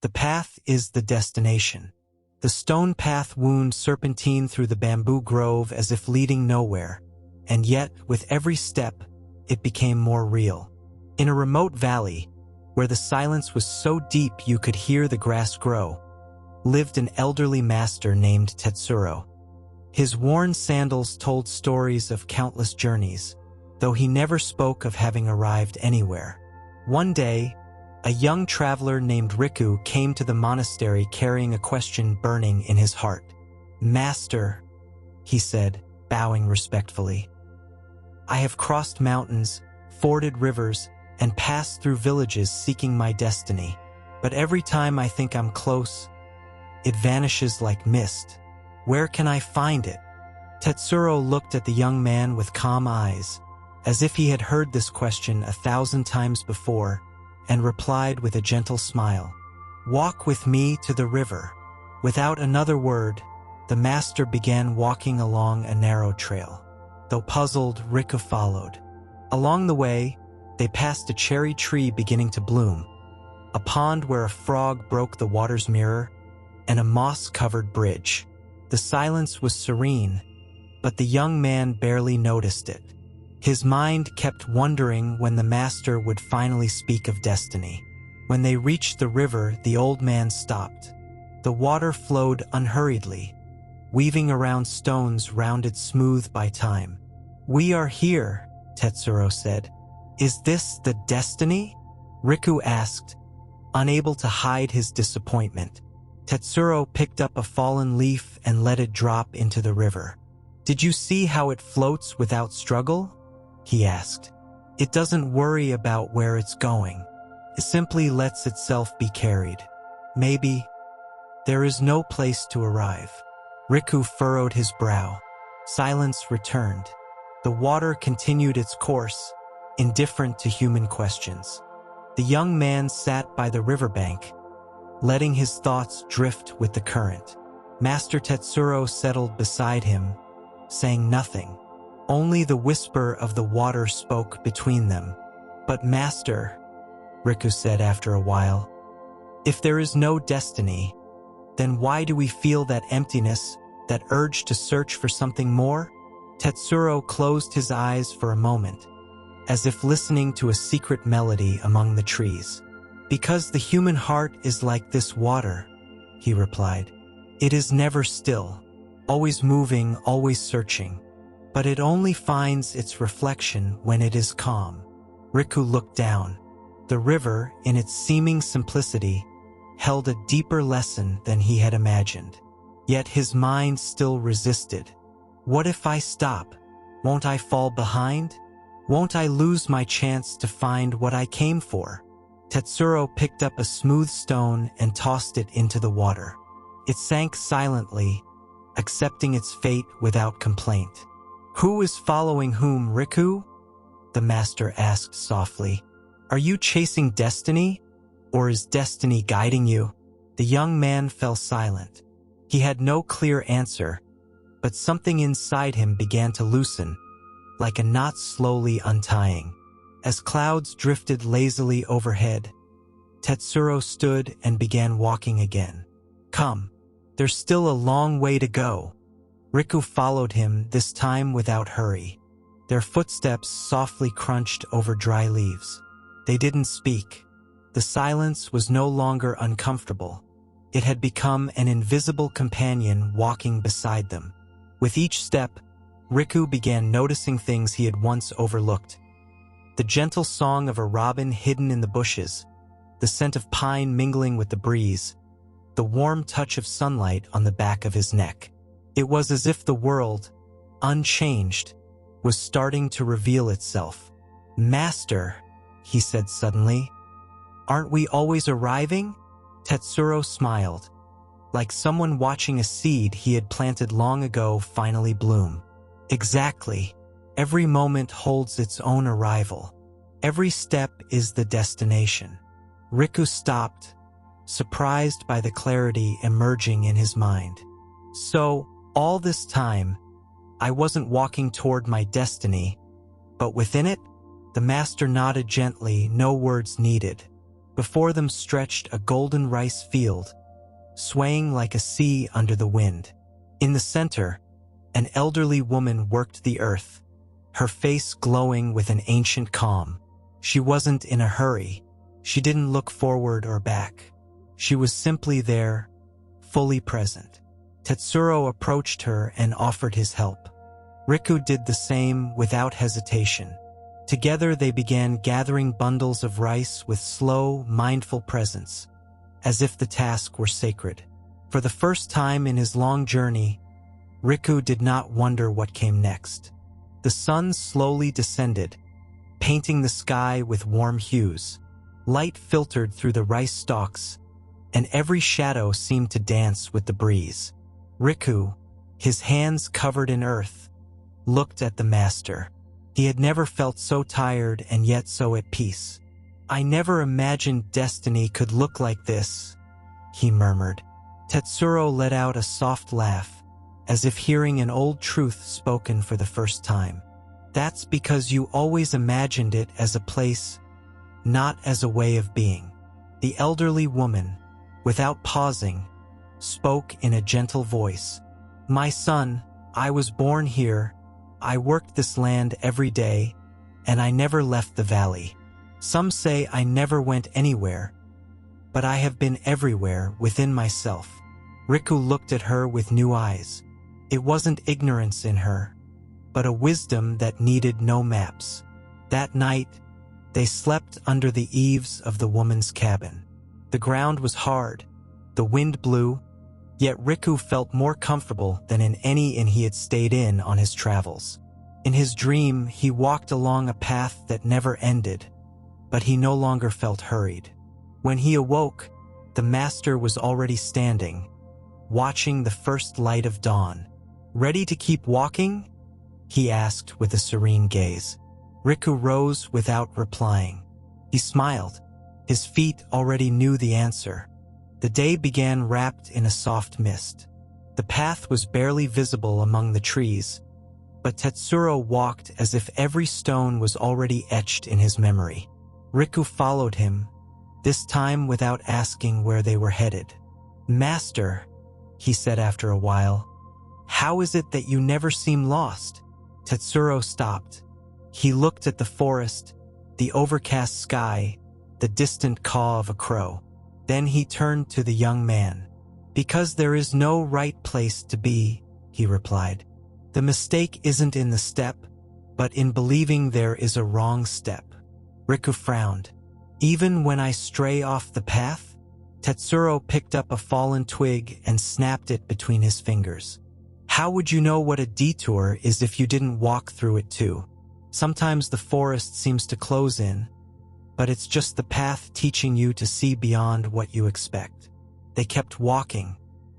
The path is the destination. The stone path wound serpentine through the bamboo grove as if leading nowhere, and yet, with every step, it became more real. In a remote valley, where the silence was so deep you could hear the grass grow, lived an elderly master named Tetsuro. His worn sandals told stories of countless journeys, though he never spoke of having arrived anywhere. One day, a young traveler named Riku came to the monastery carrying a question burning in his heart. "Master," he said, bowing respectfully, "I have crossed mountains, forded rivers, and passed through villages seeking my destiny. But every time I think I'm close, it vanishes like mist. Where can I find it?" Tetsuro looked at the young man with calm eyes, as if he had heard this question 1,000 times before, and replied with a gentle smile, "Walk with me to the river." Without another word, the master began walking along a narrow trail. Though puzzled, Riku followed. Along the way, they passed a cherry tree beginning to bloom, a pond where a frog broke the water's mirror, and a moss-covered bridge. The silence was serene, but the young man barely noticed it. His mind kept wondering when the master would finally speak of destiny. When they reached the river, the old man stopped. The water flowed unhurriedly, weaving around stones rounded smooth by time. "We are here," Tetsuro said. "Is this the destiny?" Riku asked, unable to hide his disappointment. Tetsuro picked up a fallen leaf and let it drop into the river. "Did you see how it floats without struggle?" he asked. "It doesn't worry about where it's going. It simply lets itself be carried. Maybe there is no place to arrive." Riku furrowed his brow. Silence returned. The water continued its course, indifferent to human questions. The young man sat by the riverbank, letting his thoughts drift with the current. Master Tetsuro settled beside him, saying nothing. Only the whisper of the water spoke between them. "But Master," Riku said after a while, "if there is no destiny, then why do we feel that emptiness, that urge to search for something more?" Tetsuro closed his eyes for a moment, as if listening to a secret melody among the trees. "Because the human heart is like this water," he replied. "It is never still, always moving, always searching. But it only finds its reflection when it is calm." Riku looked down. The river, in its seeming simplicity, held a deeper lesson than he had imagined. Yet his mind still resisted. "What if I stop? Won't I fall behind? Won't I lose my chance to find what I came for?" Tetsuro picked up a smooth stone and tossed it into the water. It sank silently, accepting its fate without complaint. "Who is following whom, Riku?" the master asked softly. "Are you chasing destiny, or is destiny guiding you?" The young man fell silent. He had no clear answer, but something inside him began to loosen, like a knot slowly untying. As clouds drifted lazily overhead, Tetsuro stood and began walking again. "Come, there's still a long way to go." Riku followed him, this time without hurry. Their footsteps softly crunched over dry leaves. They didn't speak. The silence was no longer uncomfortable. It had become an invisible companion walking beside them. With each step, Riku began noticing things he had once overlooked. The gentle song of a robin hidden in the bushes, the scent of pine mingling with the breeze, the warm touch of sunlight on the back of his neck. It was as if the world, unchanged, was starting to reveal itself. "Master," he said suddenly, "aren't we always arriving?" Tetsuro smiled, like someone watching a seed he had planted long ago finally bloom. "Exactly. Every moment holds its own arrival. Every step is the destination." Riku stopped, surprised by the clarity emerging in his mind. "So, all this time, I wasn't walking toward my destiny, but within it?" The master nodded gently, no words needed. Before them stretched a golden rice field, swaying like a sea under the wind. In the center, an elderly woman worked the earth, her face glowing with an ancient calm. She wasn't in a hurry. She didn't look forward or back. She was simply there, fully present. Tetsuro approached her and offered his help. Riku did the same without hesitation. Together they began gathering bundles of rice with slow, mindful presence, as if the task were sacred. For the first time in his long journey, Riku did not wonder what came next. The sun slowly descended, painting the sky with warm hues. Light filtered through the rice stalks, and every shadow seemed to dance with the breeze. Riku, his hands covered in earth, looked at the master. He had never felt so tired and yet so at peace. "I never imagined destiny could look like this," he murmured. Tetsuro let out a soft laugh, as if hearing an old truth spoken for the first time. "That's because you always imagined it as a place, not as a way of being." The elderly woman, without pausing, spoke in a gentle voice. "My son, I was born here. I worked this land every day, and I never left the valley. Some say I never went anywhere, but I have been everywhere within myself." Riku looked at her with new eyes. It wasn't ignorance in her, but a wisdom that needed no maps. That night, they slept under the eaves of the woman's cabin. The ground was hard, the wind blew, yet Riku felt more comfortable than in any inn he had stayed in on his travels. In his dream, he walked along a path that never ended, but he no longer felt hurried. When he awoke, the master was already standing, watching the first light of dawn. "Ready to keep walking?" he asked with a serene gaze. Riku rose without replying. He smiled. His feet already knew the answer. The day began wrapped in a soft mist. The path was barely visible among the trees, but Tetsuro walked as if every stone was already etched in his memory. Riku followed him, this time without asking where they were headed. "Master," he said after a while, "how is it that you never seem lost?" Tetsuro stopped. He looked at the forest, the overcast sky, the distant caw of a crow. Then he turned to the young man. "Because there is no right place to be," he replied. "The mistake isn't in the step, but in believing there is a wrong step." Riku frowned. "Even when I stray off the path?" Tetsuro picked up a fallen twig and snapped it between his fingers. "How would you know what a detour is if you didn't walk through it too? Sometimes the forest seems to close in, but it's just the path teaching you to see beyond what you expect." They kept walking.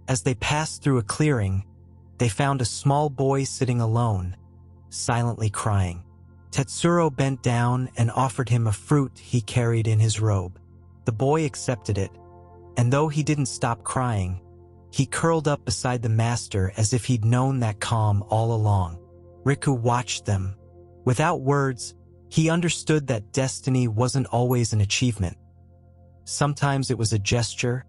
As they passed through a clearing, they found a small boy sitting alone, silently crying. Tetsuro bent down and offered him a fruit he carried in his robe. The boy accepted it, and though he didn't stop crying, he curled up beside the master as if he'd known that calm all along. Riku watched them. Without words, he understood that destiny wasn't always an achievement. Sometimes it was a gesture,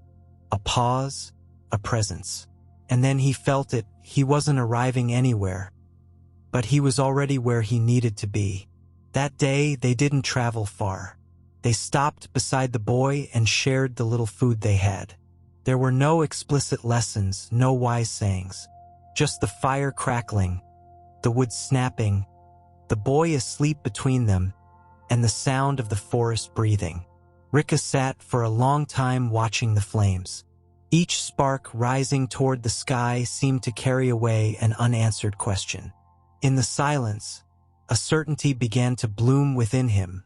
a pause, a presence. And then he felt it. He wasn't arriving anywhere, but he was already where he needed to be. That day, they didn't travel far. They stopped beside the boy and shared the little food they had. There were no explicit lessons, no wise sayings, just the fire crackling, the wood snapping, the boy asleep between them, and the sound of the forest breathing. Rika sat for a long time watching the flames. Each spark rising toward the sky seemed to carry away an unanswered question. In the silence, a certainty began to bloom within him.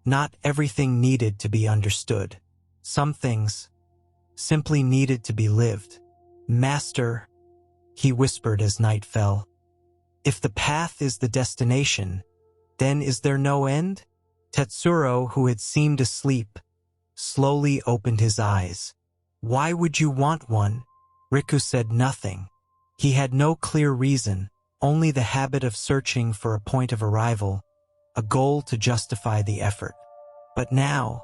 Not everything needed to be understood. Some things simply needed to be lived. "Master," he whispered as night fell, "if the path is the destination, then is there no end?" Tetsuro, who had seemed asleep, slowly opened his eyes. "Why would you want one?" Riku said nothing. He had no clear reason, only the habit of searching for a point of arrival, a goal to justify the effort. But now,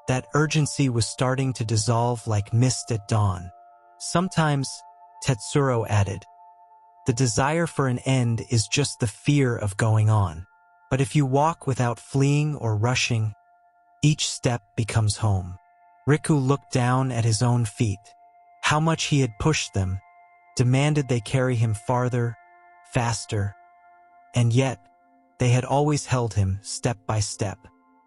That urgency was starting to dissolve like mist at dawn. Sometimes, Tetsuro added, the desire for an end is just the fear of going on. But if you walk without fleeing or rushing, each step becomes home. Riku looked down at his own feet. How much he had pushed them, demanded they carry him farther, faster, and yet they had always held him step by step.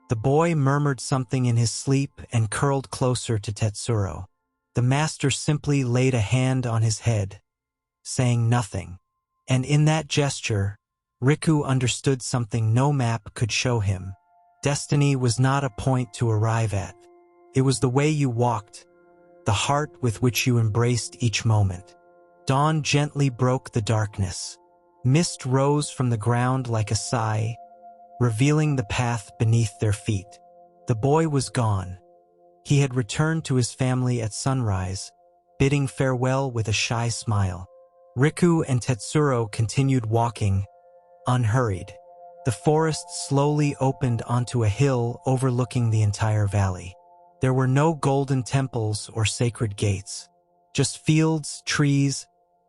The boy murmured something in his sleep and curled closer to Tetsuro. The master simply laid a hand on his head, saying nothing. And in that gesture, Riku understood something no map could show him. Destiny was not a point to arrive at. It was the way you walked, the heart with which you embraced each moment. Dawn gently broke the darkness. Mist rose from the ground like a sigh, revealing the path beneath their feet. The boy was gone. He had returned to his family at sunrise, bidding farewell with a shy smile. Riku and Tetsuro continued walking, unhurried. The forest slowly opened onto a hill overlooking the entire valley. There were no golden temples or sacred gates, just fields, trees,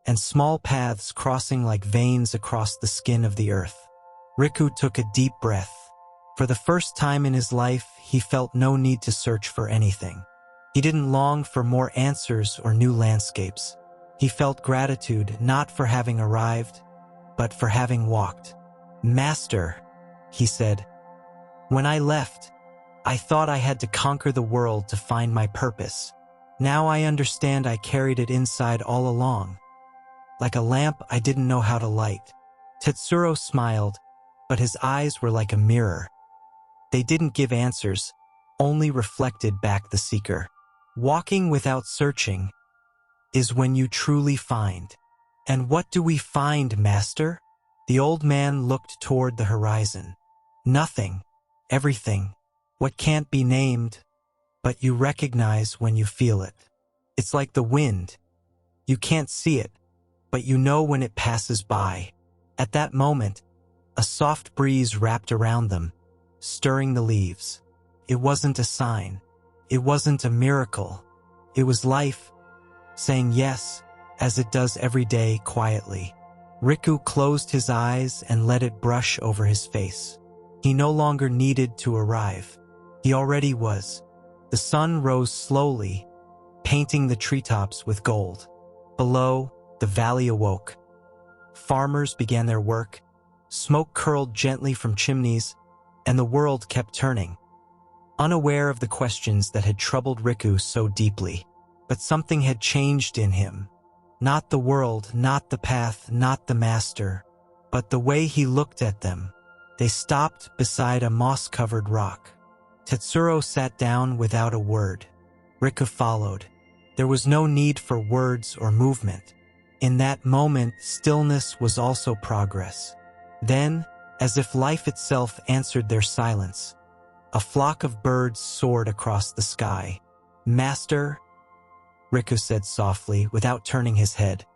and small paths crossing like veins across the skin of the earth. Riku took a deep breath. For the first time in his life, he felt no need to search for anything. He didn't long for more answers or new landscapes. He felt gratitude not for having arrived, but for having walked. "Master," he said, "when I left, I thought I had to conquer the world to find my purpose. Now I understand I carried it inside all along, like a lamp I didn't know how to light." Tetsuro smiled, but his eyes were like a mirror. They didn't give answers, only reflected back the seeker. Walking without searching is when you truly find. "And what do we find, Master?" The old man looked toward the horizon. "Nothing, everything, what can't be named, but you recognize when you feel it. It's like the wind. You can't see it, but you know when it passes by." At that moment, a soft breeze wrapped around them, stirring the leaves. It wasn't a sign. It wasn't a miracle. It was life, saying yes, as it does every day quietly. Riku closed his eyes and let it brush over his face. He no longer needed to arrive. He already was. The sun rose slowly, painting the treetops with gold. Below, the valley awoke. Farmers began their work. Smoke curled gently from chimneys, and the world kept turning. Unaware of the questions that had troubled Riku so deeply. But something had changed in him. Not the world, not the path, not the master, but the way he looked at them. They stopped beside a moss-covered rock. Tetsuro sat down without a word. Riku followed. There was no need for words or movement. In that moment, stillness was also progress. Then, as if life itself answered their silence, a flock of birds soared across the sky. "Master," Riku said softly, without turning his head,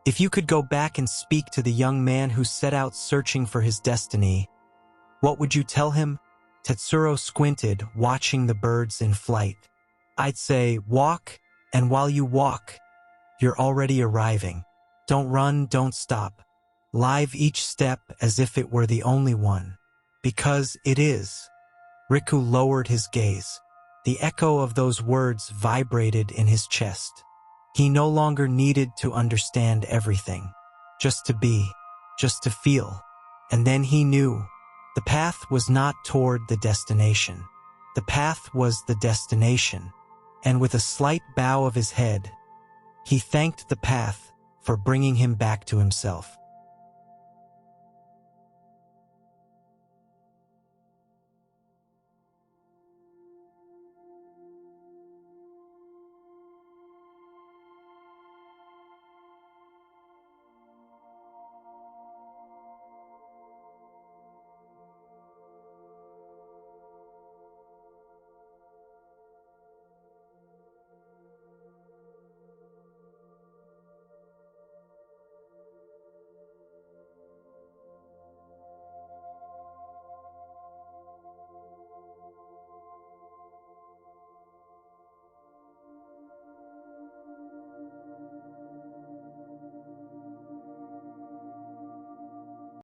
"if you could go back and speak to the young man who set out searching for his destiny, what would you tell him?" Tetsuro squinted, watching the birds in flight. "I'd say, walk, and while you walk, you're already arriving. Don't run, don't stop. Live each step as if it were the only one. Because it is." Riku lowered his gaze. The echo of those words vibrated in his chest. He no longer needed to understand everything. Just to be, just to feel. And then he knew. The path was not toward the destination. The path was the destination. And with a slight bow of his head, he thanked the path for bringing him back to himself.